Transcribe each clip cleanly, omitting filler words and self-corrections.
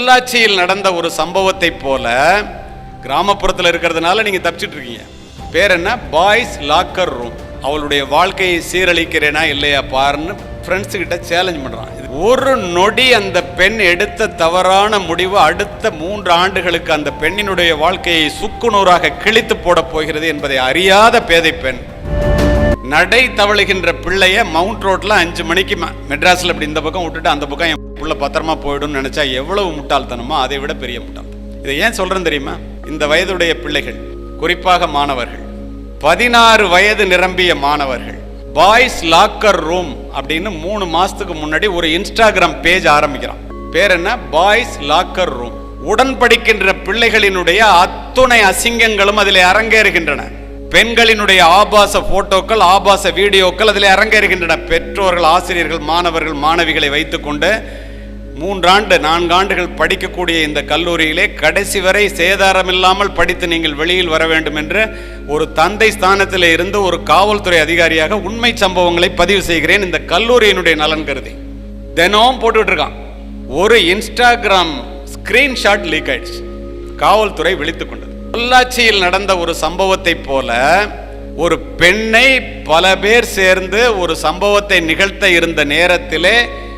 பொள்ளாச்சியில் நடந்த ஒரு சம்பவத்தை போல கிராமப்புறத்தில் இருக்கிறதுனால நீங்க தப்பிச்சிட்டு இருக்கீங்க. பேர் என்ன? Boys locker room. அவளுடைய வாழ்க்கையை சீரழிக்கிறேனா இல்லையா பாருன்னு ஃப்ரெண்ட்ஸ் கிட்ட சேலஞ்ச் பண்றான். ஒரு நொடி அந்த பெண் எடுத்த தவறான முடிவு அடுத்த 3 ஆண்டுகளுக்கு அந்த பெண்ணினுடைய வாழ்க்கையை சுக்குநூறாக கிழித்து போட போகிறது என்பதை அறியாத பேதை பெண் நடை தவழுகின்ற பிள்ளைய மவுண்ட் ரோட்ல 5 மணிக்கு மெட்ராஸ்ல இப்படி இந்த பக்கம் விட்டுட்டு அந்த பக்கம் என் புள்ள பத்திரமா போயிடும் நினைச்சா எவ்வளவு முட்டாள்தனமோ அதை விட பெரிய முட்டாள். இதை ஏன் சொல்றேன் தெரியுமா? இந்த வயதுடைய பிள்ளைகள், குறிப்பாக மாணவர்கள், 16 வயது நிரம்பிய மாணவர்கள், பாய்ஸ் லாக்கர் ரூம் அப்படின்னு 3 மாசத்துக்கு முன்னாடி ஒரு இன்ஸ்டாகிராம் பேஜ் ஆரம்பிக்கிறான். பேர் என்ன? Boys locker room. உடன் படிக்கின்ற பிள்ளைகளினுடைய அத்துணை அசிங்கங்களும் அதில் அரங்கேறுகின்றன. பெண்களினுடைய ஆபாச போட்டோக்கள், ஆபாச வீடியோக்கள் அதில் அரங்கேறுகின்றன. பெற்றோர்கள், ஆசிரியர்கள், மாணவர்கள், மாணவிகளை வைத்துக்கொண்டு 3 ஆண்டு 4 ஆண்டுகள் படிக்கக்கூடிய இந்த கல்லூரியிலே கடைசி வரை சேதாரம் இல்லாமல் படித்து நீங்கள் வெளியில் வர வேண்டும் என்று ஒரு தந்தை ஸ்தானத்தில் இருந்து ஒரு காவல்துறை அதிகாரியாக உண்மை சம்பவங்களை பதிவு செய்கிறேன். இந்த கல்லூரியினுடைய நலன் கருதி தினம் போட்டுட்டு இருக்கான். ஒரு இன்ஸ்டாகிராம் ஸ்கிரீன்ஷாட் லீக் ஆயிடுச்சு. காவல்துறை விழித்துக் கொண்டது. பொள்ளாச்சியில் நடந்த ஒரு சம்பவத்தை போல ஒரு பெண்ணை பல பேர் சேர்ந்து ஒரு சம்பவத்தை நிகழ்த்த இருந்த நேரத்திலே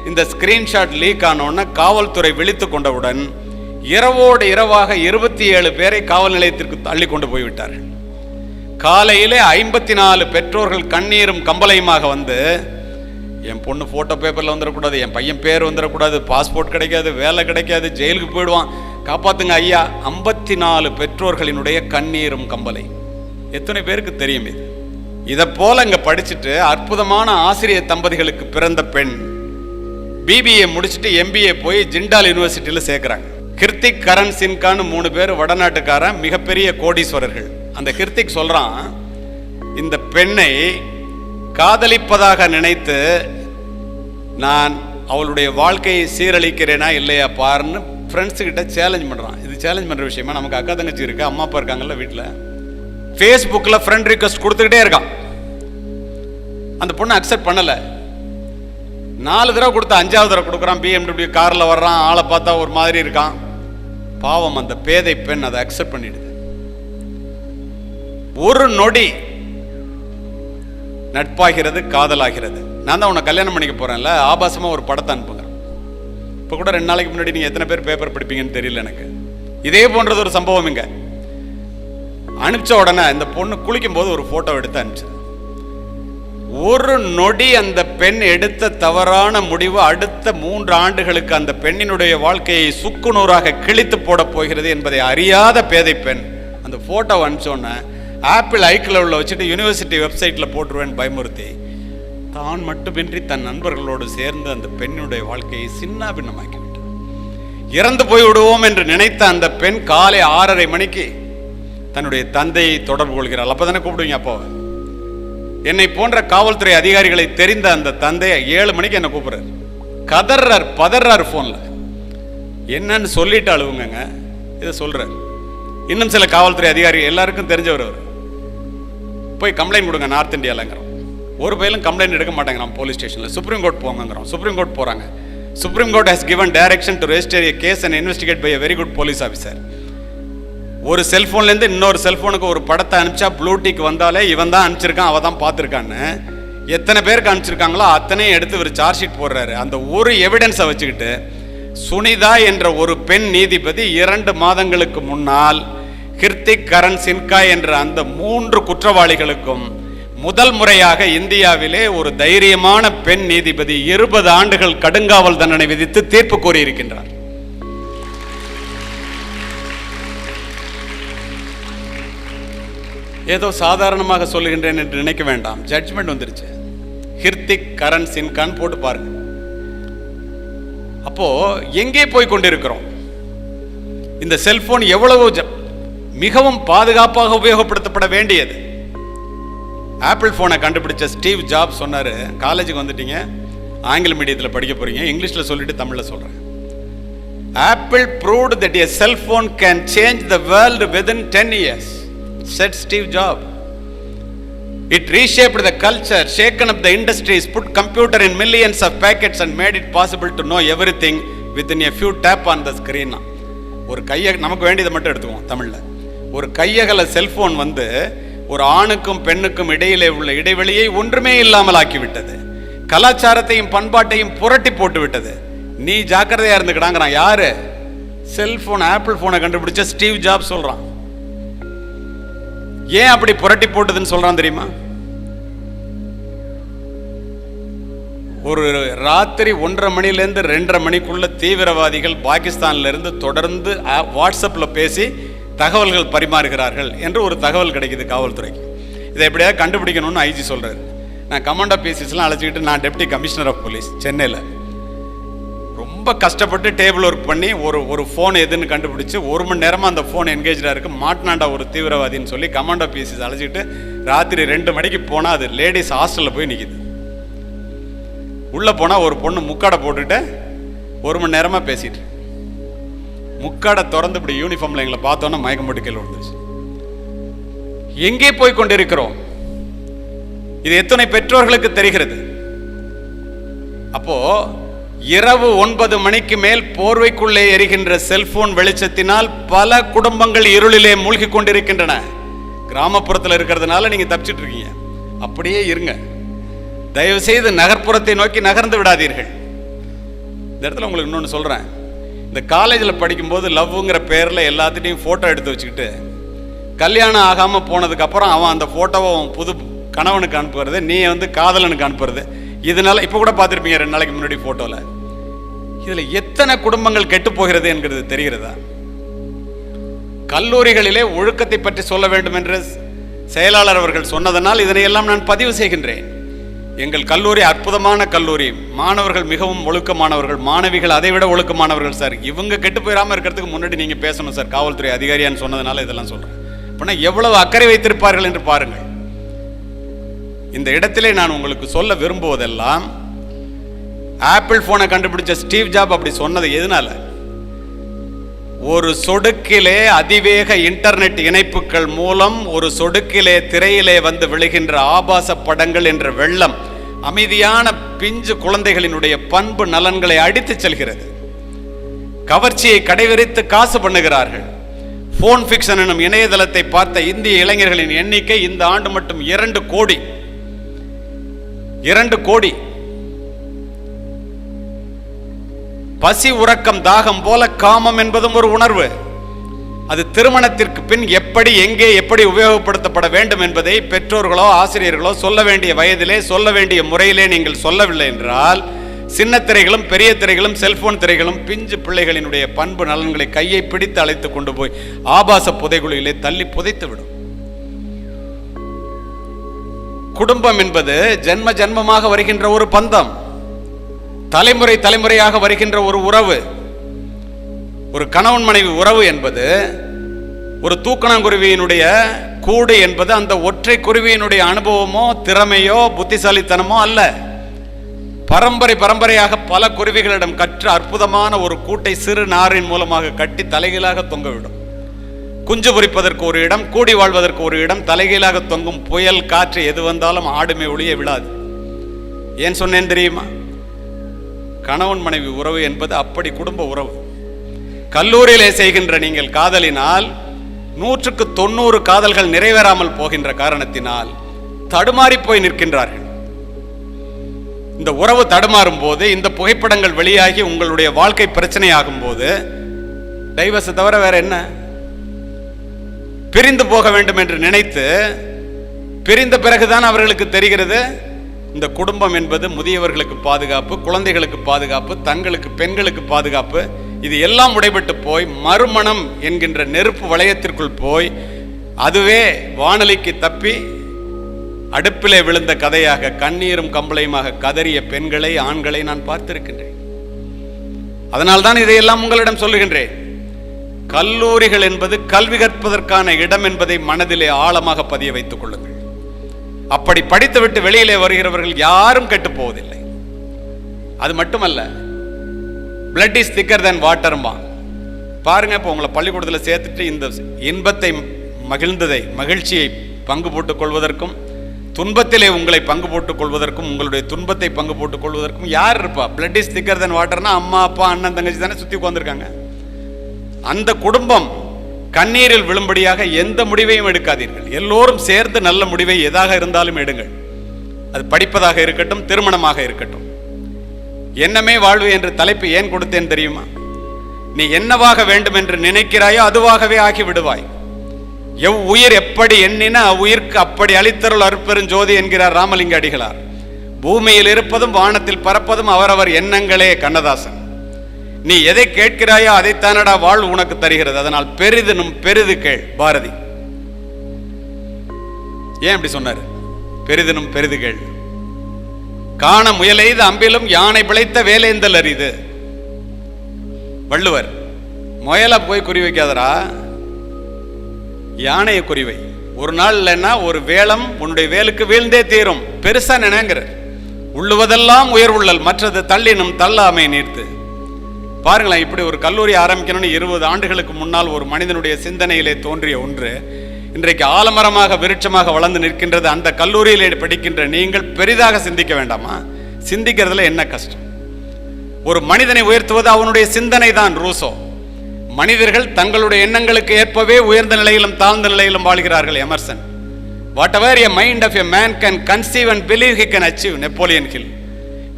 இந்த ஸ்கிரீன்ஷாட் லீக் ஆனோன்னு காவல்துறை விழித்து கொண்டவுடன் இரவோடு இரவாக 27 பேரை காவல் நிலையத்திற்கு தள்ளி கொண்டு போய்விட்டார்கள். காலையிலே 54 பெற்றோர்கள் கண்ணீரும் கம்பளையுமாக வந்து, என் பொண்ணு போட்டோ பேப்பர்ல வந்துடக்கூடாது, என் பையன் பேர் வந்துடக்கூடாது, பாஸ்போர்ட் கிடைக்காது, வேலை கிடைக்காது, ஜெயிலுக்கு போயிடுவான், காப்பாத்துங்க ஐயா. 54 பெற்றோர்களினுடைய கண்ணீரும் கம்பலை. எத்தனை பேருக்கு தெரியும் இது? இதை போல இங்க படிச்சுட்டு அற்புதமான ஆசிரியர் தம்பதிகளுக்கு பிறந்த பெண் BBA முடிச்சுட்டு MBA போய் ஜிண்டால் யூனிவர்சிட்டியில் சேர்க்கிறாங்க. கிருத்திக், கரண், சின்கான்னு 3 பேர் வடநாட்டுக்காரன், மிகப்பெரிய கோடீஸ்வரர்கள். அந்த கிருத்திக் சொல்றான், இந்த பெண்ணை காதலிப்பதாக நினைத்து நான் அவளுடைய வாழ்க்கையை சீரழிக்கிறேனா இல்லையா பாருன்னு ஃப்ரெண்ட்ஸு கிட்ட சேலஞ்ச் பண்றான். இது சேலஞ்ச் பண்ற விஷயமா? நமக்கு அக்கா தங்கச்சி இருக்கு, அம்மா அப்பா இருக்காங்கல்ல வீட்டில், ஃபேஸ்புக்கில் ஃப்ரெண்ட் ரிக்வெஸ்ட் கொடுத்துக்கிட்டே இருக்கான். அந்த பொண்ணு அக்செப்ட் பண்ணலை. 4 தடவை கொடுத்து 5ஆவது தடவை கொடுக்குறான். BMW காரில் வர்றான், ஆளை பார்த்தா ஒரு மாதிரி இருக்கான். பாவம் அந்த பேதை பெண் அதை அக்செப்ட் பண்ணிடுது. ஒரு நொடி நட்பாகிறது, காதலாகிறது. நான் தான் உன்னை கல்யாணம் பண்ணிக்க போறேன்ல, ஆபாசமா ஒரு படத்தை அனுப்புங்க. இப்போ கூட 2 நாளைக்கு முன்னாடி நீங்க எத்தனை பேர் பேப்பர் படிப்பீங்கன்னு தெரியல எனக்கு. இதே போன்றது ஒரு சம்பவம் இங்க. அனுப்பிச்ச உடனே இந்த பொண்ணு குளிக்கும் போது ஒரு போட்டோ எடுத்து அனுப்பிச்சது. ஒரு நொடி அந்த பெண் எடுத்த தவறான முடிவு அடுத்த 3 ஆண்டுகளுக்கு அந்த பெண்ணினுடைய வாழ்க்கையை சுக்குநூறாக கிழித்து போட போகிறது என்பதை அறியாத பேதை பெண் அந்த போட்டோவை அனுப்பிச்சோன்னே ஆப்பிள் ஐக்ளவுல வச்சுட்டு யூனிவர்சிட்டி வெப்சைட்ல போட்டுருவேன் பயமுறுத்தி தான் மட்டுமின்றி தன் நண்பர்களோடு சேர்ந்து அந்த பெண்ணுடைய வாழ்க்கையை சின்ன பின்னமாக்கி விட்டார். இறந்து போய் விடுவோம் என்று நினைத்த அந்த பெண் காலை 6:30 மணிக்கு தன்னுடைய தந்தையை தொடர்பு கொள்கிறாள். அப்பதானே கூப்பிடுவீங்க அப்பாவை. என்னை போன்ற காவல்துறை அதிகாரிகளை தெரிந்த அந்த தந்தையை 7 மணிக்கு என்ன கூப்பிடுறாரு. கதறார், பதறாரு போன்ல. என்னன்னு சொல்லிட்டு அழுவுங்க. இதை சொல்றாரு. இன்னும் சில காவல்துறை அதிகாரி எல்லாருக்கும் தெரிஞ்சவர் அவர். போய் கம்ப்ளைண்ட் கொடுங்க நார்த் இந்தியாலங்கிறோம். ஒரு பயிலும் கம்ப்ளைண்ட் எடுக்க மாட்டேங்கிறோம் போலீஸ் ஸ்டேஷனில். சுப்ரீம் கோர்ட் போங்கிறோம். சுப்ரீம் கோர்ட் போறாங்க. Supreme court has given direction to register a case and investigate by a very good police officer. ஒரு செல்போன்லேருந்து இன்னொரு செல்போனுக்கு ஒரு படத்தை அனுப்பிச்சா ப்ளூடிக் வந்தாலே இவன் தான் அனுப்பிச்சிருக்கான், அவன் தான் பார்த்துருக்கான்னு எத்தனை பேருக்கு அனுப்பிச்சிருக்காங்களோ அத்தனையும் எடுத்து ஒரு சார்ஜ் ஷீட் போடுறாரு. அந்த ஒரு எவிடன்ஸை வச்சுக்கிட்டு சுனிதா என்ற ஒரு பெண் நீதிபதி 2 மாதங்களுக்கு முன்னால் கிருத்திக், கரண், சின்கா என்ற அந்த 3 குற்றவாளிகளுக்கும் முதல் முறையாக இந்தியாவிலே ஒரு தைரியமான பெண் நீதிபதி 20 ஆண்டுகள் கடுங்காவல் தண்டனை விதித்து தீர்ப்பு கூறியிருக்கின்றார். ஏதோ சாதாரணமாக சொல்லுகின்றேன் என்று நினைக்க வேண்டாம். ஜட்ஜ்மெண்ட் வந்துருச்சு. கிருத்திக், கரண், சின்கான் போட்டு பாருங்க. அப்போ எங்கே போய் கொண்டிருக்கிறோம்? இந்த செல்போன் எவ்வளவு மிகவும் பாதுகாப்பாக உபயோகப்படுத்தப்பட வேண்டியது. ஆப்பிள் போனை கண்டுபிடிச்ச ஸ்டீவ் ஜாப் சொன்னாரு, காலேஜுக்கு வந்துட்டீங்க, ஆங்கில மீடியத்தில் படிக்க போறீங்க, இங்கிலீஷ்ல சொல்லிட்டு தமிழ்ல சொல்றேன். Apple proved that a cell phone can change the world within 10 years, said Steve Jobs. It reshaped the culture, shaken up the industries, put computer in millions of packets and made it possible to know everything within a few tap on the screen. ஒரு கையை நமக்கு வேண்டியதை மட்டும் எடுத்துக்குவோம். தமிழில் ஒரு கையகல cellphone வந்து ஒரு ஆணுக்கும் பெண்ணுக்கும் இடையிலே உள்ள இடைவெளியை ஒன்றுமே இல்லாமல் ஆக்கிவிட்டது. கலாச்சாரத்தையும் பண்பாட்டையும் புரட்டி போட்டு விட்டது. நீ ஜாக்கிரதையா இருந்துக்கிறாங்கிறான். யாரு? செல்போன், ஆப்பிள் போனை கண்டுபிடிச்ச ஸ்டீவ் ஜாப்ஸ் சொல்றான். ஏன் அப்படி புரட்டி போட்டதுன்னு சொல்றான் தெரியுமா? ஒரு ராத்திரி 1:30 மணிலேருந்து 2:30 மணிக்குள்ள தீவிரவாதிகள் பாகிஸ்தான்ல இருந்து தொடர்ந்து வாட்ஸ்அப்பில் பேசி தகவல்கள் பரிமாறுகிறார்கள் என்று ஒரு தகவல் கிடைக்குது காவல்துறைக்கு. இதை எப்படியாவது கண்டுபிடிக்கணும்னு ஐஜி சொல்றாரு. நான் கமாண்ட் ஆஃப் பீசஸ்லாம் அழைச்சிக்கிட்டு, நான் டெப்டி கமிஷனர் ஆஃப் போலீஸ் சென்னையில் ரொம்ப கஷ்டப்பட்டு டேபிள் ஒர்க் பண்ணி ஒரு ஃபோன் எதுன்னு கண்டுபிடிச்சு 1 மணி நேரமாக அந்த ஃபோன் என்கேஜாக இருக்குது. மாட்டினாண்டா ஒரு தீவிரவாதின்னு சொல்லி கமாண்ட் ஆஃப் பீசஸ் அழைச்சிக்கிட்டு ராத்திரி 2 மணிக்கு போனால் அது லேடிஸ் ஹாஸ்டலில் போய் நிற்கிது. உள்ளே போனால் ஒரு பொண்ணு முக்காடை போட்டுட்டு 1 மணி நேரமாக பேசிட்டு, முக்காடை திறந்து இப்படி யூனிஃபார்மில் எங்களை பார்த்தோன்னா மயக்கம் போட்டு கீழே விழுந்துச்சு. எங்கே போய் கொண்டிருக்கிறோம்? இது எத்தனை பெற்றோர்களுக்கு தெரிகிறது? அப்போ இரவு 9 மணிக்கு மேல் போர்வைக்குள்ளே எரிகின்ற செல்போன் வெளிச்சத்தினால் பல குடும்பங்கள் இருளிலே மூழ்கி கொண்டிருக்கின்றன. கிராமப்புறத்தில் இருக்கிறதுனால நீங்க தப்பிச்சிட்டு இருக்கீங்க. அப்படியே இருங்க. தயவு செய்து நகர்ப்புறத்தை நோக்கி நகர்ந்து விடாதீர்கள். இந்த இடத்துல உங்களுக்கு இன்னொன்று சொல்றேன். இந்த காலேஜில் படிக்கும்போது லவ்ங்கிற பேரில் எல்லாத்திட்டையும் ஃபோட்டோ எடுத்து வச்சுக்கிட்டு கல்யாணம் ஆகாமல் போனதுக்கப்புறம் அவன் அந்த ஃபோட்டோவை புது கணவனுக்கு அனுப்புறது, நீ வந்து காதலனுக்கு அனுப்புறது. இதனால இப்போ கூட பார்த்துருப்பீங்க 2 நாளைக்கு முன்னாடி ஃபோட்டோவில். இதில் எத்தனை குடும்பங்கள் கெட்டு போகிறது என்கிறது தெரிகிறதா? கல்லூரிகளிலே ஒழுக்கத்தை பற்றி சொல்ல வேண்டும் என்று செயலாளர் அவர்கள் சொன்னதனால் இதனையெல்லாம் நான் பதிவு செய்கின்றேன். எங்கள் கல்லூரி அற்புதமான கல்லூரி. மாணவர்கள் மிகவும் ஒழுக்கமானவர்கள், மாணவிகள் அதை விட ஒழுக்கமானவர்கள் சார். இவங்க கெட்டு போயிடாமல் இருக்கிறதுக்கு முன்னாடி நீங்கள் பேசணும் சார், காவல்துறை அதிகாரியான்னு சொன்னதுனால இதெல்லாம் சொல்கிறேன். அப்படின்னா எவ்வளவு அக்கறை வைத்திருப்பார்கள் என்று பாருங்கள். இந்த இடத்திலே நான் உங்களுக்கு சொல்ல விரும்புவதெல்லாம், ஆப்பிள் போனை கண்டுபிடிச்ச ஸ்டீவ் ஜாப் அப்படி சொன்னது எதனால? ஒரு சொடுக்கிலே அதிவேக இன்டர்நெட் இணைப்புகள் மூலம் ஒரு சொடுக்கிலே திரையிலே வந்து விழுகின்ற ஆபாச படங்கள் என்ற வெள்ளம் அமைதியான பிஞ்சு குழந்தைகளினுடைய பண்பு நலன்களை அடித்து செல்கிறது. கவர்ச்சியை கடைவிரித்து காசு பண்ணுகிறார்கள். போன் ஃபிக்ஷன் எனும் இணையதளத்தை பார்த்த இந்திய இளைஞர்களின் எண்ணிக்கை இந்த ஆண்டு மட்டும் 2 கோடி. 2 கோடி. பசி, உறக்கம், தாகம் போல காமம் என்பதும் ஒரு உணர்வு. அது திருமணத்திற்கு பின் எப்படி, எங்கே, எப்படி உபயோகப்படுத்தப்பட வேண்டும் என்பதை பெற்றோர்களோ ஆசிரியர்களோ சொல்ல வேண்டிய வயதிலே, சொல்ல வேண்டிய முறையிலே நீங்கள் சொல்லவில்லை என்றால், சின்ன திரைகளும் பெரிய திரைகளும் செல்போன் திரைகளும் பிஞ்சு பிள்ளைகளினுடைய பண்பு நலன்களை கையை பிடித்து அழைத்து கொண்டு போய் ஆபாச புதைகுழியிலே தள்ளி புதைத்து விடும். குடும்பம் என்பது ஜென்ம ஜென்மமாக வருகின்ற ஒரு பந்தம், தலைமுறை தலைமுறையாக வருகின்ற ஒரு உறவு. ஒரு கணவன் மனைவி உறவு என்பது ஒரு தூக்கணாங்குருவியினுடைய கூடு என்பது அந்த ஒற்றை குருவியினுடைய அனுபவமோ திறமையோ புத்திசாலித்தனமோ அல்ல. பரம்பரை பரம்பரையாக பல குருவிகளிடம் கற்று அற்புதமான ஒரு கூட்டை சிறு நாரின் மூலமாக கட்டி தலைகீழாக தொங்கவிடும். குஞ்சு பொரிப்பதற்கு ஒரு இடம், கூடி வாழ்வதற்கு ஒரு இடம். தலைகீழாக தொங்கும் புயல் காற்று எது வந்தாலும் ஆடுமே ஒழிய விழாது. ஏன் சொன்னேன் தெரியுமா? கணவன் மனைவி உறவு என்பது அப்படி குடும்ப உறவு. கல்லூரியிலே செய்கின்ற நீங்கள் காதலினால் 100க்கு 90 காதல்கள் நிறைவேறாமல் போகின்ற காரணத்தினால் தடுமாறி போய் நிற்கின்றார்கள். இந்த உறவு தடுமாறும் போது, இந்த புகைப்படங்கள் வெளியாகி உங்களுடைய வாழ்க்கை பிரச்சனையாகும் போது, டைவர்ஸ் தவிர வேற என்ன? பிரிந்து போக வேண்டும் என்று நினைத்து பிரிந்த பிறகுதான் அவர்களுக்கு தெரிகிறது இந்த குடும்பம் என்பது முதியவர்களுக்கு பாதுகாப்பு, குழந்தைகளுக்கு பாதுகாப்பு, தங்களுக்கு பெண்களுக்கு பாதுகாப்பு. இது எல்லாம் உடைபட்டு போய் மறுமணம் என்கின்ற நெருப்பு வளையத்திற்குள் போய் அதுவே வானலிக்கு தப்பி அடுப்பிலே விழுந்த கதையாக கண்ணீரும் கம்பளையுமாக கதறிய பெண்களை, ஆண்களை நான் பார்த்திருக்கின்றேன். அதனால்தான் இதையெல்லாம் உங்களிடம் சொல்லுகின்றேன். கல்லூரிகள் என்பது கல்வி கற்பதற்கான இடம் என்பதை மனதிலே ஆழமாக பதிய வைத்துக் கொள்ளுங்கள். அப்படி படித்துவிட்டு வெளியிலே வருகிறவர்கள் யாரும் கெட்டு போவதில்லை. அது மட்டுமல்ல, blood is thicker than water. பாருங்க, இப்போ உங்களை பள்ளிக்கூடத்தில் சேர்த்துட்டு இந்த இன்பத்தை, மகிழ்ந்ததை, மகிழ்ச்சியை பங்கு போட்டுக் கொள்வதற்கும் துன்பத்திலே உங்களை பங்கு போட்டுக் கொள்வதற்கும் உங்களுடைய துன்பத்தை பங்கு போட்டுக் கொள்வதற்கும் யார் இருப்பா? பிளட் இஸ் திக்கர் தென் வாட்டர்னா அம்மா அப்பா அண்ணன் தங்கச்சி தானே சுத்தி உட்கார்ந்திருக்காங்க. அந்த குடும்பம் கண்ணீரில் விழும்படியாக எந்த முடிவையும் எடுக்காதீர்கள். எல்லோரும் சேர்ந்து நல்ல முடிவை எதாக இருந்தாலும் எடுங்கள். அது படிப்பதாக இருக்கட்டும், திருமணமாக இருக்கட்டும். எண்ணமே வாழ்வு என்ற தலைப்பு ஏன் கொடுத்தேன் தெரியுமா? நீ என்னவாக வேண்டும் என்று நினைக்கிறாயோ அதுவாகவே ஆகி விடுவாய். உயிர் எப்படி எண்ணின உயிர்க்கு அப்படி அளித்தருள் அருட்பெருஞ்சோதி என்கிறார் ராமலிங்க அடிகளார். பூமியில் இருப்பதும் வானத்தில் பறப்பதும் அவரவர் எண்ணங்களே கண்ணதாசன். நீ எதை கேட்கிறாயோ அதைத்தானடா வாழ்வு உனக்கு தருகிறது. அதனால் பெரிதினும் பெரிது கேள் பாரதி. ஏன் அப்படி சொன்னார்? பெரிதினும் பெரிது கேள். காண முயலெய்த அம்பிலும் யானை பிழைத்த வேலேந்தல் அரிது. வள்ளுவர். முயலை போய் குறி வைக்காதரா, யானையை குறிவை. ஒரு நாள் இல்லைன்னா ஒரு வேளம் உன்னுடைய வேலுக்கு வீழ்ந்தே தீரும். பெருசா நினைங்கிற உள்ளுவதெல்லாம் உயர் உள்ளல் மற்றது தள்ளினும் தள்ளாமை நீர்த்து. பாருங்களேன், இப்படி ஒரு கல்லூரி ஆரம்பிக்கணும்னு 20 ஆண்டுகளுக்கு முன்னால் ஒரு மனிதனுடைய சிந்தனையிலே தோன்றிய ஒன்று இன்றைக்கு ஆலமரமாக விருட்சமாக வளர்ந்து நிற்கின்றது. அந்த கல்லூரியிலே படிக்கின்ற நீங்கள் பெரிதாக சிந்திக்க வேண்டாமா? சிந்திக்கிறதுல என்ன கஷ்டம்? ஒரு மனிதனை உயர்த்துவது அவனுடைய சிந்தனை தான். ரூசோ. மனிதர்கள் தங்களுடைய எண்ணங்களுக்கு ஏற்பவே உயர்ந்த நிலையிலும் தாழ்ந்த நிலையிலும் வாழ்கிறார்கள். Emerson. Whatever a mind of a man can conceive and believe he can achieve. Napoleon Hill.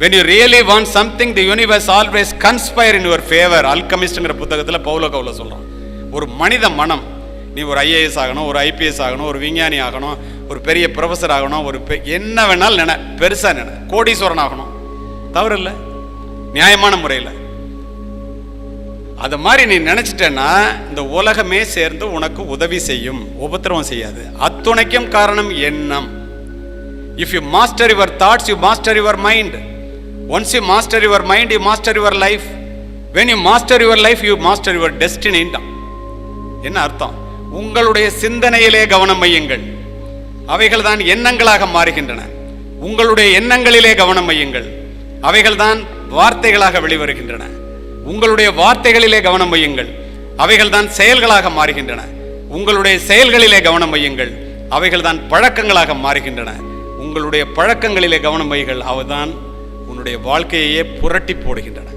When you really want something, the universe always conspire in your favor. அல்கமிஸ்ட்ங்கிற புத்தகத்துல பவுலோ கவுலோ சொல்றான். ஒரு மனித மனம், நீ ஒரு IAS ஆகணும், ஒரு IPS ஆகணும், ஒரு விஞ்ஞானி ஆகணும், ஒரு பெரிய ப்ரொஃபஸர் ஆகணும், ஒரு என்ன வேணாலும் நினை, பெருசா நினை, கோடீஸ்வரன் ஆகணும், தவறு இல்லை, நியாயமான முறையில். அது மாதிரி நீ நினைச்சிட்டேன்னா இந்த உலகமே சேர்ந்து உனக்கு உதவி செய்யும், உபத்திரவம் செய்யாது. அத்துணைக்கும் காரணம் எண்ணம். If you master your thoughts, you master your mind. Once you master your mind, you master your life. When you master your life, you master your destiny. என்ன அர்த்தம்? உங்களுடைய சிந்தனையிலே கவனம் வையுங்கள், அவைகள் தான் எண்ணங்களாக மாறுகின்றன. உங்களுடைய எண்ணங்களிலே கவனம் வையுங்கள், அவைகள் தான் வார்த்தைகளாக வெளிவருகின்றன. உங்களுடைய வார்த்தைகளிலே கவனம் வையுங்கள், அவைகள் தான் செயல்களாக மாறுகின்றன. உங்களுடைய செயல்களிலே கவனம் வையுங்கள், அவைகள் தான் பழக்கங்களாக மாறுகின்றன. உங்களுடைய பழக்கங்களிலே கவனம் வையுங்கள், அவைதான் உன்னுடைய வாழ்க்கையையே புரட்டி போடுகின்றன.